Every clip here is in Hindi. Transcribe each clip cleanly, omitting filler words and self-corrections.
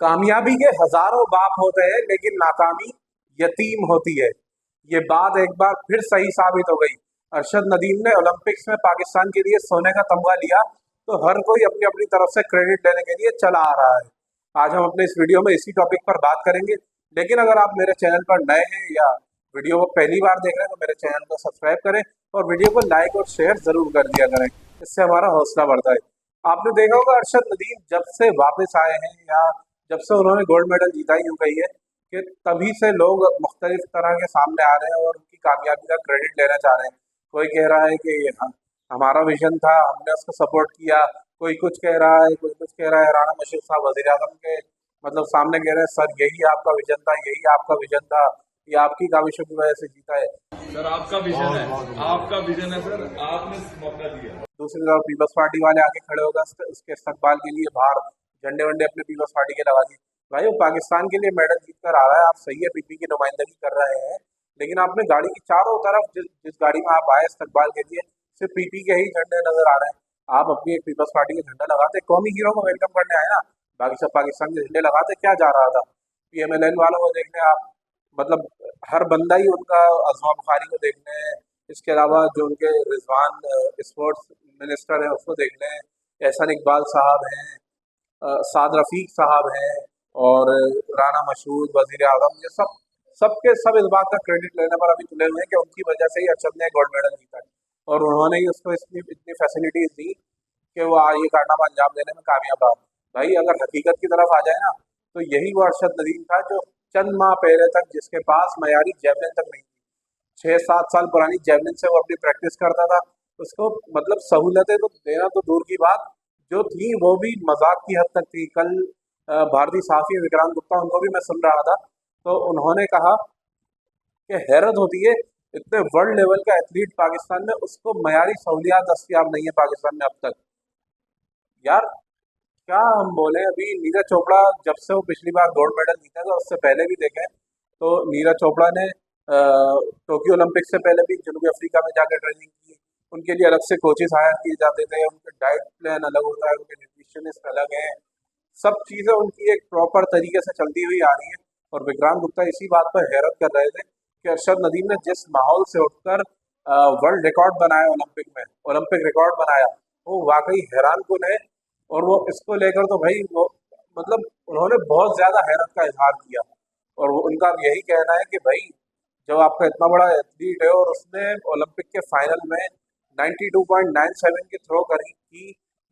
कामयाबी के हजारों बाप होते हैं लेकिन नाकामी यतीम होती है। ये बात एक बार फिर सही साबित हो गई। अरशद नदीम ने ओलंपिक्स में पाकिस्तान के लिए सोने का तमगा लिया तो हर कोई अपनी अपनी तरफ से क्रेडिट लेने के लिए चला आ रहा है। आज हम अपने इस वीडियो में इसी टॉपिक पर बात करेंगे। लेकिन अगर आप मेरे चैनल पर नए हैं या वीडियो को पहली बार देख रहे हैं तो मेरे चैनल को सब्सक्राइब करें और वीडियो को लाइक और शेयर जरूर कर दिया करें। इससे हमारा हौसला बढ़ता है। आपने देखा होगा अरशद नदीम जब से वापस आए हैं या जब से उन्होंने गोल्ड मेडल जीता ही यूं कही है कि तभी से लोग मुख्तलिफ तरह के सामने आ रहे हैं और उनकी कामयाबी का क्रेडिट लेना चाह रहे हैं। कोई कह रहा है कि हमारा विजन था, हमने उसको सपोर्ट किया। कोई कुछ कह रहा है, कोई कुछ कह रहा है। राणा मशीद साहब वजीर आजम के मतलब सामने कह रहे हैं सर यही आपका विजन था, यही आपका विजन था, ये आपकी काविशों की वजह से जीता है। सर आपका विजन है, आपका विजन है सर, आपने मौका दिया। दूसरी तरफ पीपल्स पार्टी वाले आगे खड़े होगा उसके इस्तकबाल के लिए बाहर झंडे वंडे अपने पीपल्स पार्टी के लगा दिए। भाई वो पाकिस्तान के लिए मेडल जीत कर आ रहा है, आप सही है पीपी की नुमाइंदगी कर रहे हैं, लेकिन आपने गाड़ी की चारों तरफ जिस गाड़ी में आप आए इस्तकबाल के लिए सिर्फ पीपी के ही झंडे नजर आ रहे हैं। आप अपनी एक पीपल्स पार्टी के झंडा लगाते, कौमी हीरो को वेलकम करने आए ना, बाकी सब पाकिस्तान के झंडे लगाते क्या जा रहा था। पीएमएलएन वालों को देखने आप मतलब हर बंदा ही उनका अजमा बुखारी को देखने हैं। इसके अलावा जो उनके रिजवान स्पोर्ट्स मिनिस्टर हैं उसको देख लें, एहसन इकबाल साहब हैं, साद रफ़ीक साहब हैं और राना मशहूद वजीर आजम, ये सब सबके सब इस बात का क्रेडिट लेने पर अभी तुले हुए हैं कि उनकी वजह से ही अरशद ने गोल्ड मेडल जीता है और उन्होंने ही उसको इतनी इतनी फैसिलिटीज दी कि वो ये कारनामा अंजाम देने में कामयाब रहा। भाई अगर हकीकत की तरफ आ जाए ना तो यही वो अरशद नदीम था जो चंद माह पहले तक जिसके पास मयारी जेवलिन तक नहीं थी। 6-7 साल पुरानी जेवलिन से वो अपनी प्रैक्टिस करता था। उसको मतलब सहूलतें तो देना तो दूर की बात, जो थी वो भी मजाक की हद तक थी। कल भारतीय साफी विक्रांत गुप्ता उनको भी मैं सुन रहा था तो उन्होंने कहा कि हैरत होती है इतने वर्ल्ड लेवल का एथलीट पाकिस्तान में, उसको मयारी सहूलियात दस्तियाब नहीं है पाकिस्तान में अब तक। यार क्या हम बोले, अभी नीरज चोपड़ा जब से वो पिछली बार गोल्ड मेडल जीता था उससे पहले भी देखें तो नीरज चोपड़ा ने टोक्यो ओलंपिक से पहले भी जनूबी अफ्रीका में जाकर ट्रेनिंग की। उनके लिए अलग से कोचेस हायर किए जाते थे, उनके डाइट प्लान अलग होता है, उनके न्यूट्रिशनिस्ट अलग हैं, सब चीज़ें उनकी एक प्रॉपर तरीके से चलती हुई आ रही हैं। और विक्रांत गुप्ता इसी बात पर हैरत कर रहे थे कि अरशद नदीम ने जिस माहौल से उठकर वर्ल्ड रिकॉर्ड बनाया, ओलंपिक में ओलंपिक रिकॉर्ड बनाया, वो वाकई हैरान कुन है। और वो इसको लेकर तो भाई वो मतलब उन्होंने बहुत ज़्यादा हैरत का इजहार किया और उनका यही कहना है कि भाई जब आपका इतना बड़ा एथलीट है और उसने ओलंपिक के फाइनल में 92.97 की थ्रो करी थी,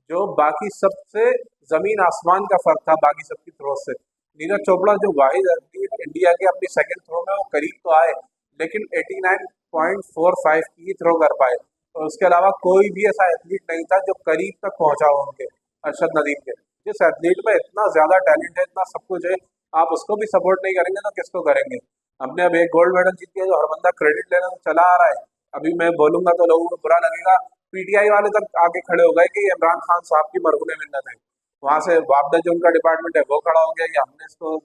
जो बाकी सबसे ज़मीन आसमान का फ़र्क था बाकी सबकी थ्रो से। नीरज चोपड़ा जो वाहिद एथलीट इंडिया के अपनी सेकंड थ्रो में वो करीब तो आए लेकिन 89.45 की ही थ्रो कर पाए और उसके अलावा कोई भी ऐसा एथलीट नहीं था जो करीब तक पहुंचा हो उनके अरशद नदीम के। जिस एथलीट में इतना ज़्यादा टैलेंट है, इतना सब कुछ है, आप उसको भी सपोर्ट नहीं करेंगे तो किसको करेंगे। हमने अब एक गोल्ड मेडल जीत दिया जो हर बंदा क्रेडिट लेने तो चला आ रहा है। अभी मैं बोलूंगा तो लोगों को बुरा लगेगा, पीटीआई वाले तक आके खड़े हो गए कि ये इमरान खान साहब की मरहूने मिन्नत है। वहाँ से वापडा जो उनका डिपार्टमेंट है वो खड़ा हो गया कि हमने इसको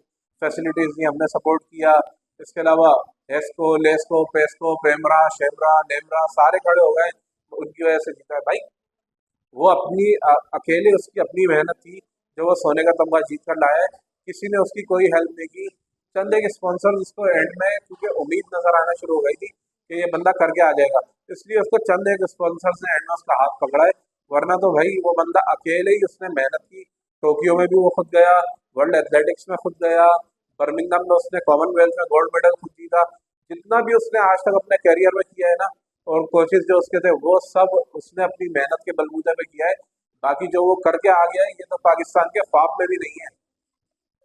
फैसिलिटीज दी, हमने सपोर्ट किया। इसके अलावा एस्को लेस्को पेस्को पेमरा शेमरा लेमरा सारे खड़े हो गए, उनकी वजह से जीता है। भाई वो अपनी अकेले उसकी अपनी मेहनत थी जो वो सोने का तमगा जीत कर लाया है, किसी ने उसकी कोई हेल्प नहीं की। चंद एक स्पॉन्सर उसको एंड में क्योंकि उम्मीद नजर आना शुरू हो गई थी कि ये बंदा करके आ जाएगा, इसलिए उसको चंद एक स्पॉन्सर्स ने एंड में उसका हाथ पकड़ा है। वरना तो भाई वो बंदा अकेले ही उसने मेहनत की। टोक्यो में भी वो खुद गया, वर्ल्ड एथलेटिक्स में खुद गया, बर्मिंघम में उसने कॉमनवेल्थ में गोल्ड मेडल खुद जीता। जितना भी उसने आज तक अपने करियर में किया है ना, और कोचेस जो उसके थे वो सब उसने अपनी मेहनत के बलबूते पे किया है। बाकी जो वो करके आ गया है ये तो पाकिस्तान के ख्वाब में भी नहीं है।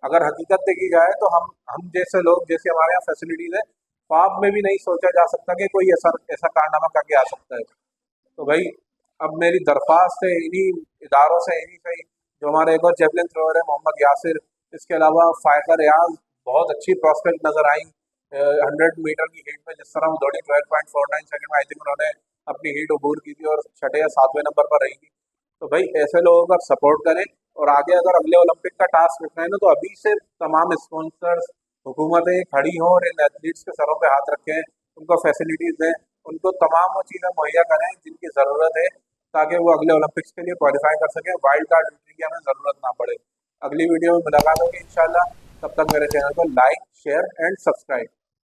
अगर हकीकत देखी जाए तो हम जैसे लोग, जैसे हमारे यहाँ फैसिलिटीज है, ख्वाब में भी नहीं सोचा जा सकता कि कोई ऐसा ऐसा कारनामा करके आ सकता है। तो भाई अब मेरी दरख्वास्त है इन्हीं इदारों से, इन्हीं से जो हमारे एक और जेवलिन थ्रोअर है मोहम्मद यासिर, इसके अलावा फायका रियाज बहुत अच्छी प्रॉस्पेक्ट नजर आई 100 मीटर की हीट में। जिस तरह वो दौड़ी 12.49 सेकंड में, आई थिंक उन्होंने अपनी हीट अबूर की थी और 6 या 7वें नंबर पर रही थी। तो भाई ऐसे लोगों का सपोर्ट करें और आगे अगर अगले ओलंपिक का टास्क रखना है ना तो अभी से तमाम स्पॉन्सर्स हुकूमतें खड़ी हों और इन एथलीट्स के सरों पे हाथ रखें, उनको फैसिलिटीज दें, उनको तमाम वो चीज़ें मुहैया करें जिनकी ज़रूरत है ताकि वो अगले ओलंपिक्स के लिए क्वालिफाई कर सकें, वाइल्ड कार्ड एंट्री की हमें ज़रूरत ना पड़े। अगली वीडियो में मुलाकात होगी इंशाल्लाह। तब तक मेरे चैनल को लाइक, शेयर एंड सब्सक्राइब।